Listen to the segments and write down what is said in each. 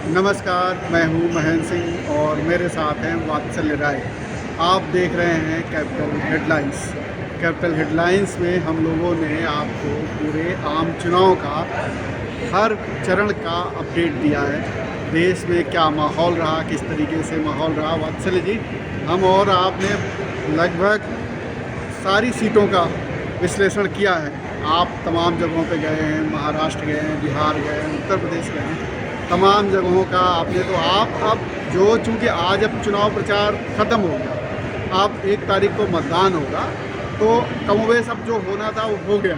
नमस्कार, मैं हूं महेंद्र सिंह और मेरे साथ हैं वात्सल्य राय। आप देख रहे हैं कैपिटल हेडलाइंस। कैपिटल हेडलाइंस में हम लोगों ने आपको पूरे आम चुनाव का हर चरण का अपडेट दिया है। देश में क्या माहौल रहा, किस तरीके से माहौल रहा। वात्सल्य जी, हम और आपने लगभग सारी सीटों का विश्लेषण किया है। आप तमाम जगहों पे गए हैं, महाराष्ट्र गए हैं, बिहार गए हैं, उत्तर प्रदेश गए हैं, तमाम जगहों का आपने तो आप अब जो चूँकि आज अब चुनाव प्रचार ख़त्म हो गया, अब 1 तारीख को मतदान होगा, तो कमोबेश अब जो होना था वो हो गया।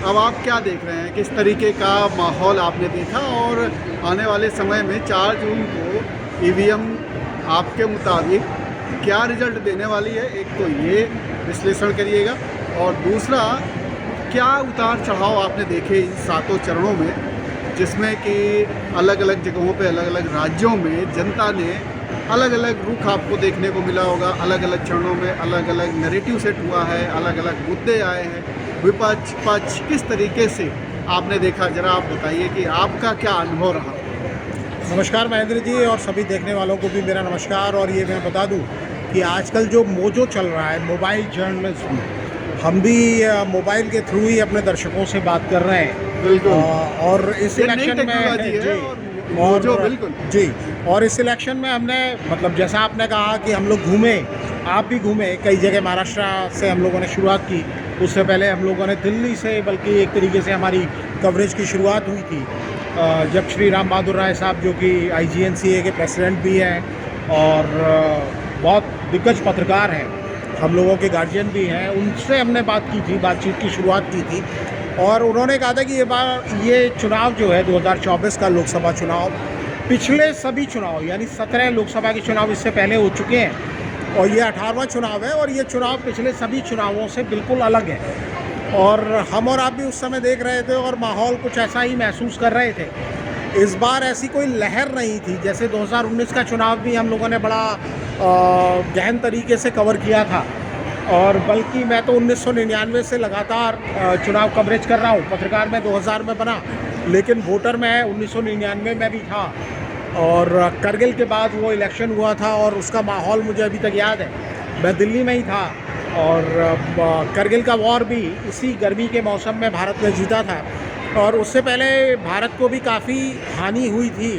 अब आप क्या देख रहे हैं, किस तरीके का माहौल आपने देखा और आने वाले समय में 4 जून को ईवीएम आपके मुताबिक क्या रिजल्ट देने वाली है? एक तो ये विश्लेषण करिएगा और दूसरा क्या उतार चढ़ाव आपने देखे इन 7 चरणों में, जिसमें कि अलग अलग जगहों पे अलग अलग राज्यों में जनता ने अलग अलग रुख आपको देखने को मिला होगा। अलग अलग चरणों में अलग अलग नैरेटिव सेट हुआ है, अलग अलग मुद्दे आए हैं, विपक्ष पक्ष किस तरीके से आपने देखा, ज़रा आप बताइए कि आपका क्या अनुभव रहा। नमस्कार महेंद्र जी, और सभी देखने वालों को भी मेरा नमस्कार। और ये मैं बता दूं कि आजकल जो मोजो चल रहा है मोबाइल जर्नलिज्म, हम भी मोबाइल के थ्रू ही अपने दर्शकों से बात कर रहे हैं। बिल्कुल। और इस इलेक्शन और इस इलेक्शन में हमने मतलब जैसा आपने कहा कि हम लोग घूमे, आप भी घूमे कई जगह। महाराष्ट्र से हम लोगों ने शुरुआत की, उससे पहले हम लोगों ने दिल्ली से, बल्कि एक तरीके से हमारी कवरेज की शुरुआत हुई थी जब श्री राम बहादुर राय साहब, जो कि IGNCA के प्रेसिडेंट भी हैं और बहुत दिग्गज पत्रकार हैं, हम लोगों के गार्जियन भी हैं, उनसे हमने बातचीत की शुरुआत की थी। और उन्होंने कहा था कि ये चुनाव जो है 2024 का लोकसभा चुनाव, पिछले सभी चुनाव यानी 17 लोकसभा के चुनाव इससे पहले हो चुके हैं और ये 18वां चुनाव है और ये चुनाव पिछले सभी चुनावों से बिल्कुल अलग है। और हम और आप भी उस समय देख रहे थे और माहौल कुछ ऐसा ही महसूस कर रहे थे। इस बार ऐसी कोई लहर नहीं थी। जैसे 2019 का चुनाव भी हम लोगों ने बड़ा गहन तरीके से कवर किया था, और बल्कि मैं तो 1999 से लगातार चुनाव कवरेज कर रहा हूँ। पत्रकार मैं 2000 में बना, लेकिन वोटर मैं 1999 में भी था। और करगिल के बाद वो इलेक्शन हुआ था और उसका माहौल मुझे अभी तक याद है। मैं दिल्ली में ही था और करगिल का वॉर भी इसी गर्मी के मौसम में भारत ने जीता था, और उससे पहले भारत को भी काफ़ी हानि हुई थी।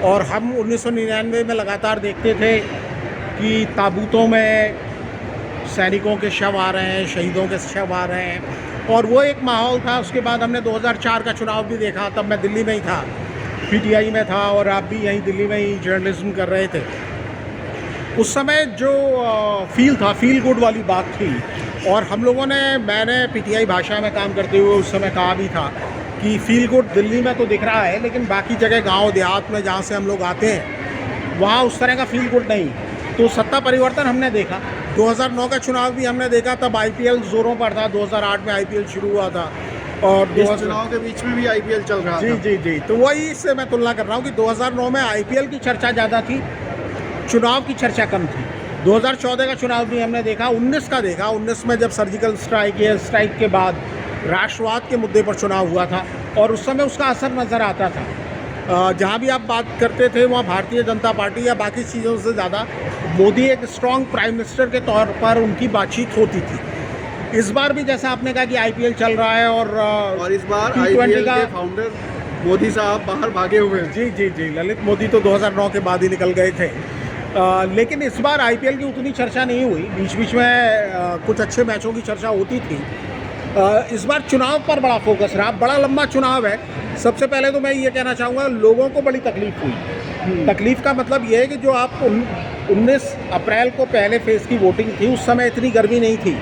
और हम 1999 में लगातार देखते थे कि ताबूतों में सैनिकों के शव आ रहे हैं, शहीदों के शव आ रहे हैं, और वो एक माहौल था। उसके बाद हमने 2004 का चुनाव भी देखा, तब मैं दिल्ली में ही था, PTI में था, और आप भी यहीं दिल्ली में ही जर्नलिज्म कर रहे थे। उस समय जो फील गुड वाली बात थी, और हम लोगों ने, मैंने PTI भाषा में काम करते हुए उस समय कहा भी था कि फील गुड दिल्ली में तो दिख रहा है, लेकिन बाकी जगह गांव देहात में जहां से हम लोग आते हैं वहाँ उस तरह का फील गुड नहीं। तो सत्ता परिवर्तन हमने देखा, 2009 का चुनाव भी हमने देखा, तब IPL जोरों पर था, 2008 में IPL शुरू हुआ था, और इस चुनाव के बीच में भी IPL चल रहा था। जी। तो वही इससे मैं तुलना कर रहा हूँ कि 2009 में IPL की चर्चा ज़्यादा थी, चुनाव की चर्चा कम थी। 2014 का चुनाव भी हमने देखा, 19 का देखा। 19 में जब सर्जिकल स्ट्राइक के बाद राष्ट्रवाद के मुद्दे पर चुनाव हुआ था, और उस समय उसका असर नज़र आता था। जहाँ भी आप बात करते थे वहाँ भारतीय जनता पार्टी या बाकी चीज़ों से ज़्यादा मोदी एक स्ट्रॉन्ग प्राइम मिनिस्टर के तौर पर उनकी बातचीत होती थी। इस बार भी जैसा आपने कहा कि IPL चल रहा है, और इस बार IPL के फाउंडर मोदी साहब बाहर भागे हुए हैं। जी, ललित मोदी तो 2009 के बाद ही निकल गए थे। लेकिन इस बार IPL की उतनी चर्चा नहीं हुई। बीच में कुछ अच्छे मैचों की चर्चा होती थी। इस बार चुनाव पर बड़ा फोकस रहा, बड़ा लंबा चुनाव है। सबसे पहले तो मैं ये कहना चाहूँगा, लोगों को बड़ी तकलीफ हुई। तकलीफ का मतलब ये है कि जो आप 19 अप्रैल को पहले फेज़ की वोटिंग थी, उस समय इतनी गर्मी नहीं थी,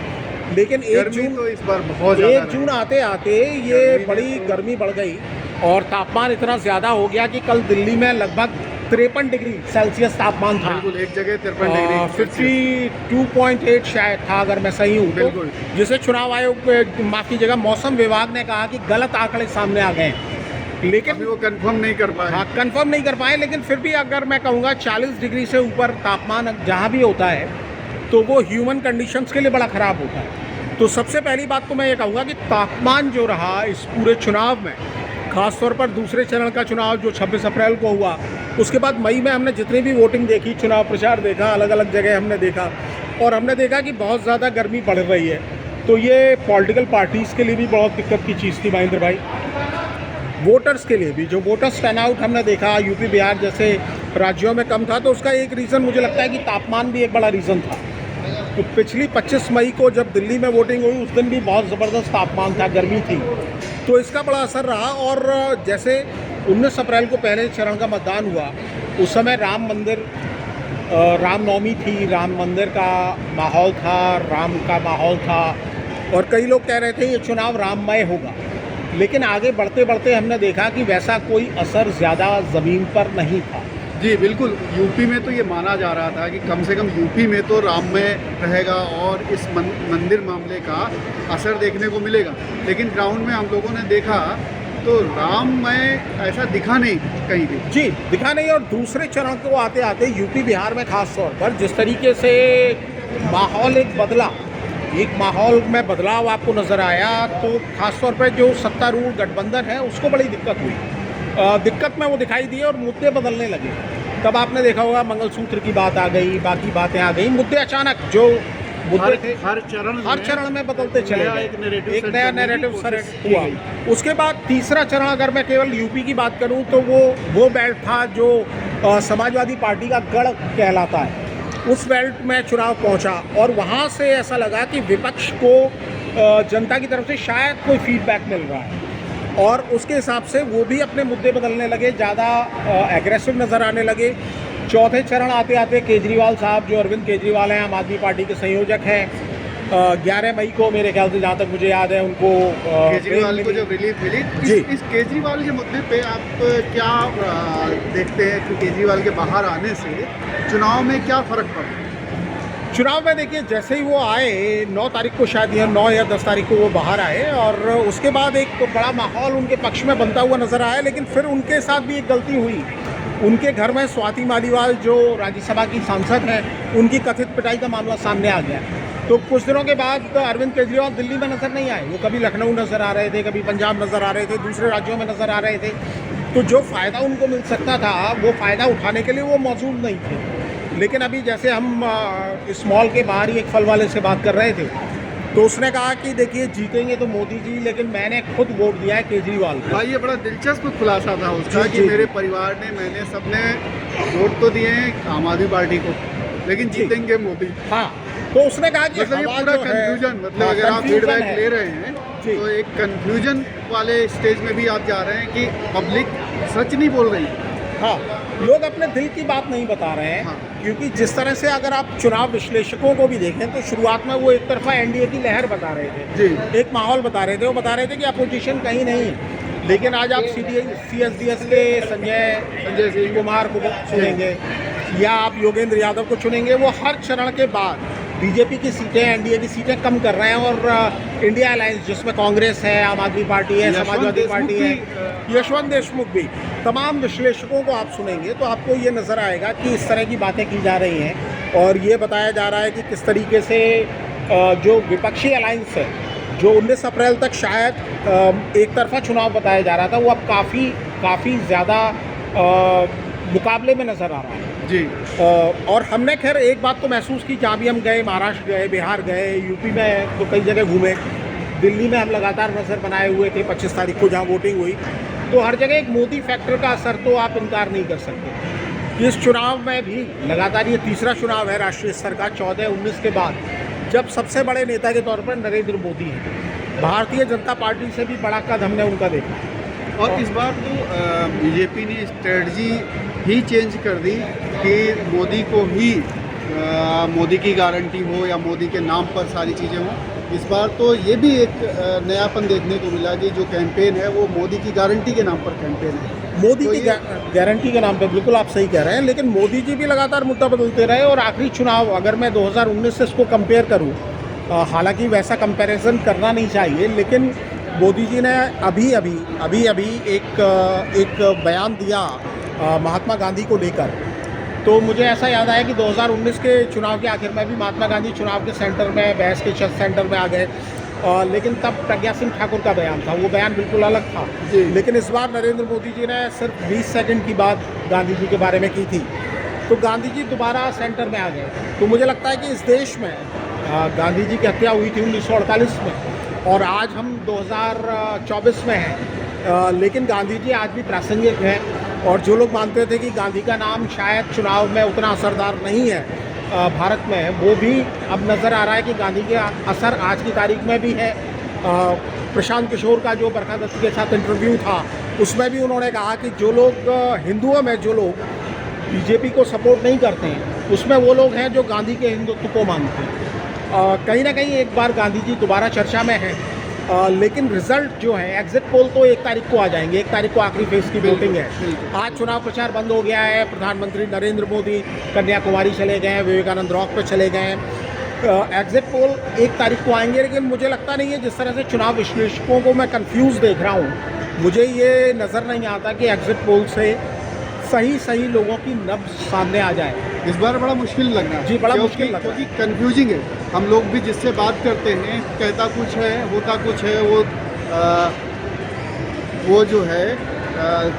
लेकिन 1 जून तो इस बार बहुत ज़्यादा, 1 जून आते आते ये बड़ी गर्मी बढ़ गई और तापमान इतना ज़्यादा हो गया कि कल दिल्ली में लगभग 53 डिग्री सेल्सियस तापमान था। बिल्कुल, एक जगह 53 डिग्री 52.8 शायद था, अगर मैं सही हूँ तो, जिसे चुनाव आयोग, माफ़ कीजिएगा, मौसम विभाग ने कहा कि गलत आंकड़े सामने आ गए हैं, लेकिन वो कंफर्म नहीं कर पाए। हाँ, कंफर्म नहीं कर पाए। लेकिन फिर भी अगर मैं कहूँगा 40 डिग्री से ऊपर तापमान जहाँ भी होता है तो वो ह्यूमन कंडीशंस के लिए बड़ा ख़राब होता है। तो सबसे पहली बात तो मैं ये कहूँगा कि तापमान जो रहा इस पूरे चुनाव में, ख़ास तौर पर दूसरे चरण का चुनाव जो 26 अप्रैल को हुआ, उसके बाद मई में हमने जितनी भी वोटिंग देखी, चुनाव प्रचार देखा, अलग अलग जगह हमने देखा, और हमने देखा कि बहुत ज़्यादा गर्मी बढ़ रही है। तो ये पॉलिटिकल पार्टीज़ के लिए भी बहुत दिक्कत की चीज़ थी महेंद्र भाई, वोटर्स के लिए भी। जो वोटर्स टर्नआउट हमने देखा यूपी बिहार जैसे राज्यों में कम था, तो उसका एक रीज़न मुझे लगता है कि तापमान भी एक बड़ा रीज़न था। तो पिछली 25 मई को जब दिल्ली में वोटिंग हुई, उस दिन भी बहुत ज़बरदस्त तापमान था, गर्मी थी, तो इसका बड़ा असर रहा। और जैसे 19 अप्रैल को पहले चरण का मतदान हुआ, उस समय रामनवमी थी, राम मंदिर का माहौल था, राम का माहौल था, और कई लोग कह रहे थे ये चुनाव राममय होगा। लेकिन आगे बढ़ते बढ़ते हमने देखा कि वैसा कोई असर ज़्यादा ज़मीन पर नहीं था। जी बिल्कुल, यूपी में तो ये माना जा रहा था कि कम से कम यूपी में तो राममय रहेगा और इस मंदिर मामले का असर देखने को मिलेगा, लेकिन ग्राउंड में हम लोगों ने देखा तो राममय ऐसा दिखा नहीं कहीं भी। जी दिखा नहीं। और दूसरे चरण को आते आते यूपी बिहार में खास तौर पर जिस तरीके से माहौल एक माहौल में बदलाव आपको नज़र आया, तो खास तौर पर जो सत्तारूढ़ गठबंधन है उसको बड़ी दिक्कत हुई। दिक्कत में वो दिखाई दी और मुद्दे बदलने लगे। तब आपने देखा होगा मंगलसूत्र की बात आ गई, बाकी बातें आ गई, मुद्दे अचानक जो मुद्दे थे हर चरण में बदलते चले गए, एक नया नैरेटिव सेट हुआ। उसके बाद तीसरा चरण, अगर मैं केवल यूपी की बात करूं, तो वो बेल्ट था जो समाजवादी पार्टी का गढ़ कहलाता है, उस बेल्ट में चुनाव पहुंचा, और वहां से ऐसा लगा कि विपक्ष को जनता की तरफ से शायद कोई फीडबैक मिल रहा है, और उसके हिसाब से वो भी अपने मुद्दे बदलने लगे, ज़्यादा एग्रेसिव नज़र आने लगे। चौथे चरण आते आते केजरीवाल साहब, जो अरविंद केजरीवाल हैं, आम आदमी पार्टी के संयोजक हैं, 11 मई को मेरे ख्याल से, जहाँ तक मुझे याद है, उनको केजरीवाल को जब रिलीफ मिली, इस केजरीवाल के मुद्दे पे आप क्या देखते हैं कि केजरीवाल के बाहर आने से चुनाव में क्या फ़र्क पड़ा? चुनाव में देखिए, जैसे ही वो आए 9 तारीख को, शायद यह 9 या 10 तारीख को वो बाहर आए, और उसके बाद एक तो बड़ा माहौल उनके पक्ष में बनता हुआ नज़र आया। लेकिन फिर उनके साथ भी एक गलती हुई। उनके घर में स्वाति मालीवाल, जो राज्यसभा की सांसद हैं, उनकी कथित पिटाई का मामला सामने आ गया। तो कुछ दिनों के बाद अरविंद केजरीवाल दिल्ली में नज़र नहीं आए। वो कभी लखनऊ नज़र आ रहे थे, कभी पंजाब नज़र आ रहे थे, दूसरे राज्यों में नज़र आ रहे थे। तो जो फ़ायदा उनको मिल सकता था, वो फ़ायदा उठाने के लिए वो मौजूद नहीं थे। लेकिन अभी जैसे हम इस मॉल के बाहर ही एक फल वाले से बात कर रहे थे, तो उसने कहा कि देखिए जीतेंगे तो मोदी जी, लेकिन मैंने खुद वोट दिया है केजरीवाल को। भाई ये बड़ा दिलचस्प खुलासा था उसका कि मेरे परिवार ने, मैंने सबने वोट तो दिए हैं आम आदमी पार्टी को, लेकिन जीतेंगे मोदी। हाँ, तो उसने कहा कि मतलब ये पूरा कन्फ्यूजन, मतलब अगर आप फीडबैक ले रहे हैं तो एक कन्फ्यूजन वाले स्टेज में भी आप जा रहे हैं कि पब्लिक सच नहीं बोल रही। हाँ, लोग अपने दिल की बात नहीं बता रहे हैं। हाँ। क्योंकि जिस तरह से अगर आप चुनाव विश्लेषकों को भी देखें, तो शुरुआत में वो एक तरफा एनडीए की लहर बता रहे थे जी, एक माहौल बता रहे थे, वो बता रहे थे कि अपोजिशन कहीं नहीं। लेकिन आज आप CSDS के संजय सिंह कुमार को चुनेंगे, या आप योगेंद्र यादव को चुनेंगे, वो हर चरण के बाद बीजेपी की सीटें, एनडीए की सीटें कम कर रहे हैं, और इंडिया अलायंस जिसमें कांग्रेस है, आम आदमी पार्टी है, समाजवादी पार्टी है, यशवंत देशमुख भी, तमाम विश्लेषकों को आप सुनेंगे तो आपको ये नज़र आएगा कि इस तरह की बातें की जा रही हैं। और ये बताया जा रहा है कि किस तरीके से जो विपक्षी अलायंस है, जो 19 अप्रैल तक शायद एक तरफा चुनाव बताया जा रहा था, वो अब काफ़ी ज़्यादा मुकाबले में नज़र आ रहा है जी। और हमने खैर एक बात तो महसूस की, जहाँ भी हम गए, महाराष्ट्र गए, बिहार गए, यूपी में तो कई जगह घूमे, दिल्ली में हम लगातार नज़र बनाए हुए थे 25 तारीख को जहाँ वोटिंग हुई, तो हर जगह एक मोदी फैक्टर का असर तो आप इनकार नहीं कर सकते। इस चुनाव में भी लगातार, ये तीसरा चुनाव है राष्ट्रीय स्तर का 14-19 के बाद, जब सबसे बड़े नेता के तौर पर नरेंद्र मोदी हैं। भारतीय जनता पार्टी से भी बड़ा कद हमने उनका देखा। और इस बार तो बीजेपी ने स्ट्रेटजी ही चेंज कर दी कि मोदी को ही मोदी की गारंटी हो या मोदी के नाम पर सारी चीज़ें हों। इस बार तो ये भी एक नयापन देखने को मिला कि जो कैंपेन है वो मोदी की गारंटी के नाम पर कैंपेन है। मोदी तो की गारंटी के नाम पे बिल्कुल आप सही कह रहे हैं, लेकिन मोदी जी भी लगातार मुद्दा बदलते रहे। और आखिरी चुनाव अगर मैं 2019 से इसको कंपेयर करूं, हालांकि वैसा कंपैरिजन करना नहीं चाहिए, लेकिन मोदी जी ने अभी अभी एक बयान दिया महात्मा गांधी को लेकर, तो मुझे ऐसा याद आया कि 2019 के चुनाव के आखिर में भी महात्मा गांधी चुनाव के सेंटर में, बहस के सेंटर में आ गए। लेकिन तब प्रज्ञा सिंह ठाकुर का बयान था, वो बयान बिल्कुल अलग था। जी। लेकिन इस बार नरेंद्र मोदी जी ने सिर्फ 20 सेकंड की बात गांधी जी के बारे में की थी, तो गांधी जी दोबारा सेंटर में आ गए। तो मुझे लगता है कि इस देश में गांधी जी की हत्या हुई थी 1948 में और आज हम 2024 में हैं, लेकिन गांधी जी आज भी प्रासंगिक हैं। और जो लोग मानते थे कि गांधी का नाम शायद चुनाव में उतना असरदार नहीं है भारत में, वो भी अब नज़र आ रहा है कि गांधी के असर आज की तारीख में भी है। प्रशांत किशोर का जो बरखा दत्त के साथ इंटरव्यू था, उसमें भी उन्होंने कहा कि जो लोग हिंदुओं में जो लोग बीजेपी को सपोर्ट नहीं करते हैं, उसमें वो लोग हैं जो गांधी के हिंदुत्व को मानते हैं। कहीं ना कहीं एक बार गांधी जी दोबारा चर्चा में हैं, लेकिन रिजल्ट जो है एग्जिट पोल तो 1 तारीख को आ जाएंगे। 1 तारीख को आखिरी फेज की वोटिंग है। आज चुनाव प्रचार बंद हो गया है। प्रधानमंत्री नरेंद्र मोदी कन्याकुमारी चले गए हैं, विवेकानंद रॉक पे चले गए हैं। एग्जिट पोल 1 तारीख को आएंगे, लेकिन मुझे लगता नहीं है, जिस तरह से चुनाव विश्लेषकों को मैं कंफ्यूज देख रहा हूँ, मुझे ये नज़र नहीं आता कि एग्जिट पोल से सही लोगों की नब्ज सामने आ जाए। इस बार बड़ा मुश्किल लग रहा है जी, बड़ा मुश्किल लग रहा है, क्योंकि कंफ्यूजिंग है। हम लोग भी जिससे बात करते हैं कहता कुछ है होता कुछ है, वो जो है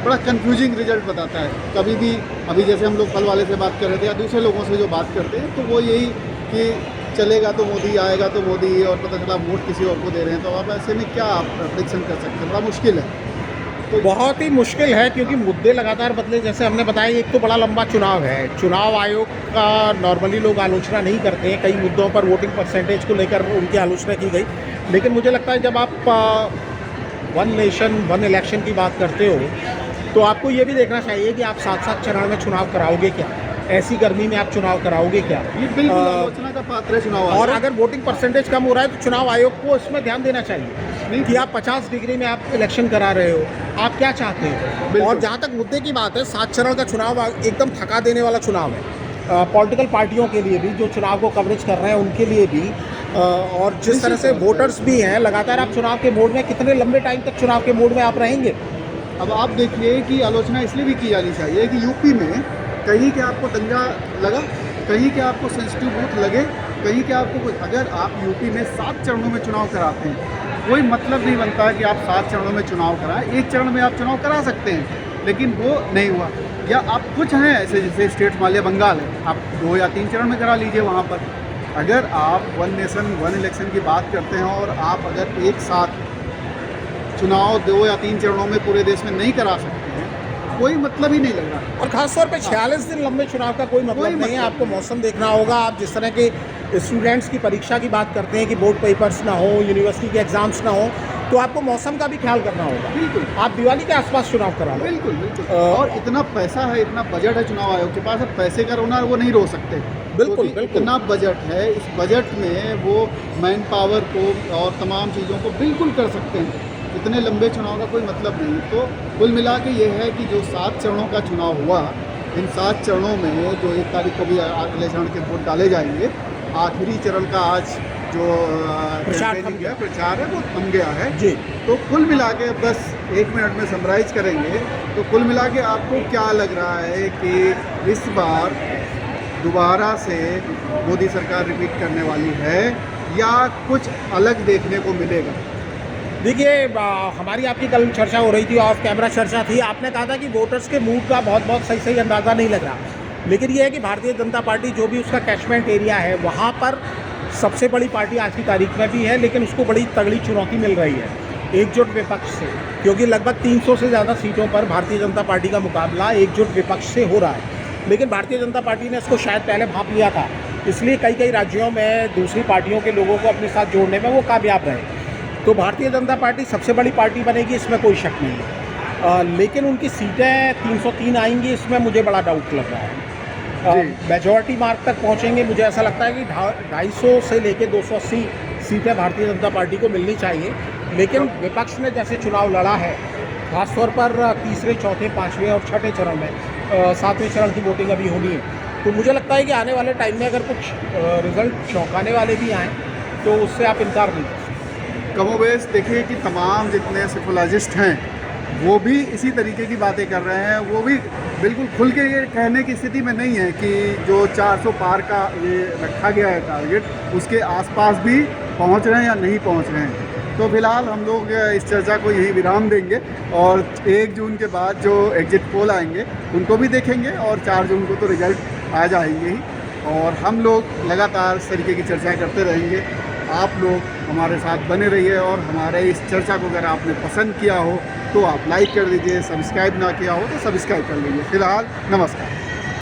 बड़ा कंफ्यूजिंग रिजल्ट बताता है। कभी भी अभी जैसे हम लोग फल वाले से बात कर रहे थे या दूसरे लोगों से जो बात करते हैं, तो वो यही कि चलेगा तो मोदी, आएगा तो मोदी, और पता चला वोट किसी और को दे रहे हैं। तो आप ऐसे में क्या आप प्रेडिक्शन कर सकते हैं? बड़ा मुश्किल है। तो बहुत ही मुश्किल है, क्योंकि मुद्दे लगातार बदले। जैसे हमने बताया, एक तो बड़ा लंबा चुनाव है। चुनाव आयोग का नॉर्मली लोग आलोचना नहीं करते हैं, कई मुद्दों पर वोटिंग परसेंटेज को लेकर उनकी आलोचना की गई। लेकिन मुझे लगता है जब आप वन नेशन वन इलेक्शन की बात करते हो, तो आपको ये भी देखना चाहिए कि आप 7-7 चरण में चुनाव कराओगे क्या, ऐसी गर्मी में आप चुनाव कराओगे क्या। ये बिल्कुल आलोचना का पात्र है चुनाव आयोग। और अगर वोटिंग परसेंटेज कम हो रहा है तो चुनाव आयोग को इसमें ध्यान देना चाहिए कि आप 50 डिग्री में आप इलेक्शन करा रहे हो, आप क्या चाहते हो। और जहाँ तक मुद्दे की बात है, 7 चरण का चुनाव एकदम थका देने वाला चुनाव है। पॉलिटिकल पार्टियों के लिए भी, जो चुनाव को कवरेज कर रहे हैं उनके लिए भी, और जिस तरह से वोटर्स भी हैं, लगातार आप चुनाव के मोड में, कितने लंबे टाइम तक चुनाव के मोड में आप रहेंगे। अब आप देखिए कि आलोचना इसलिए भी की जानी चाहिए कि यूपी में कहीं के आपको दंगा लगा, कहीं के आपको सेंसिटिव बूथ लगे, कहीं के आपको कुछ, अगर आप यूपी में 7 चरणों में चुनाव कराते हैं, कोई मतलब नहीं बनता है कि आप 7 चरणों में चुनाव कराएं। 1 चरण में आप चुनाव करा सकते हैं, लेकिन वो नहीं हुआ। या आप कुछ हैं ऐसे, जैसे स्टेट मान लिया बंगाल है, आप 2 या 3 चरण में करा लीजिए वहाँ पर। अगर आप वन नेशन वन इलेक्शन की बात करते हैं और आप अगर एक साथ चुनाव 2 या 3 चरणों में पूरे देश में नहीं करा सकते हैं, कोई मतलब ही नहीं लग रहा। और खासतौर पे 46 दिन लंबे चुनाव का कोई मतलब नहीं है। आपको मौसम देखना होगा। आप जिस तरह के स्टूडेंट्स की परीक्षा की बात करते हैं कि बोर्ड पेपर्स ना हो, यूनिवर्सिटी के एग्जाम्स ना हो, तो आपको मौसम का भी ख्याल करना होगा। बिल्कुल, आप दिवाली के आसपास चुनाव करा लो। बिल्कुल बिल्कुल। और इतना पैसा है, इतना बजट है चुनाव आयोग के पास, अब पैसे का रोना वो नहीं रो सकते। बिल्कुल, क्योंकि बिल्कुल। इतना बजट है, इस बजट में वो मैन पावर को और तमाम चीज़ों को बिल्कुल कर सकते हैं। इतने लंबे चुनाव का कोई मतलब नहीं। तो कुल मिला के ये है कि जो 7 चरणों का चुनाव हुआ, इन 7 चरणों में जो 1 तारीख को भी अगले चरण के वोट डाले जाएंगे, आखिरी चरण का आज जो प्रचार है वो थम गया है जी। तो कुल मिला के बस 1 मिनट में समराइज करेंगे तो कुल मिला के आपको क्या लग रहा है कि इस बार दोबारा से मोदी सरकार रिपीट करने वाली है या कुछ अलग देखने को मिलेगा? देखिए, हमारी आपकी कल चर्चा हो रही थी, ऑफ कैमरा चर्चा थी। आपने कहा था कि वोटर्स के मूड का बहुत सही अंदाज़ा नहीं लग रहा, लेकिन ये है कि भारतीय जनता पार्टी जो भी उसका कैचमेंट एरिया है, वहाँ पर सबसे बड़ी पार्टी आज की तारीख में भी है, लेकिन उसको बड़ी तगड़ी चुनौती मिल रही है एकजुट विपक्ष से, क्योंकि लगभग 300 से ज़्यादा सीटों पर भारतीय जनता पार्टी का मुकाबला एकजुट विपक्ष से हो रहा है। लेकिन भारतीय जनता पार्टी ने इसको शायद पहले भांप लिया था, इसलिए कई राज्यों में दूसरी पार्टियों के लोगों को अपने साथ जोड़ने में वो कामयाब रहे। तो भारतीय जनता पार्टी सबसे बड़ी पार्टी बनेगी, इसमें कोई शक नहीं है। लेकिन उनकी सीटें 303 आएंगी, इसमें मुझे बड़ा डाउट लग रहा है। मेजॉरिटी मार्क तक पहुंचेंगे, मुझे ऐसा लगता है कि 250 से लेकर 280 सीटें भारतीय जनता पार्टी को मिलनी चाहिए। लेकिन विपक्ष ने जैसे चुनाव लड़ा है, खासतौर पर तीसरे, चौथे, 5वें और 6ठे चरण में, 7वें चरण की वोटिंग अभी होनी है, तो मुझे लगता है कि आने वाले टाइम में अगर कुछ रिजल्ट चौंकाने वाले भी आएँ तो उससे आप इनकार नहीं कर सकते। कमोबेश देखिए कि तमाम जितने सेफोलॉजिस्ट हैं वो भी इसी तरीके की बातें कर रहे हैं। वो भी बिल्कुल खुल के ये कहने की स्थिति में नहीं है कि जो 400 पार का ये रखा गया है टारगेट, उसके आसपास भी पहुंच रहे हैं या नहीं पहुंच रहे हैं। तो फिलहाल हम लोग इस चर्चा को यहीं विराम देंगे और 1 जून के बाद जो एग्जिट पोल आएंगे उनको भी देखेंगे और 4 जून को तो रिजल्ट आ जाएंगे ही, और हम लोग लगातार इस तरीके की चर्चा करते रहेंगे। आप लोग हमारे साथ बने रहिए और हमारे इस चर्चा को अगर आपने पसंद किया हो तो आप लाइक कर दीजिए, सब्सक्राइब ना किया हो तो सब्सक्राइब कर लीजिए। फिलहाल नमस्कार।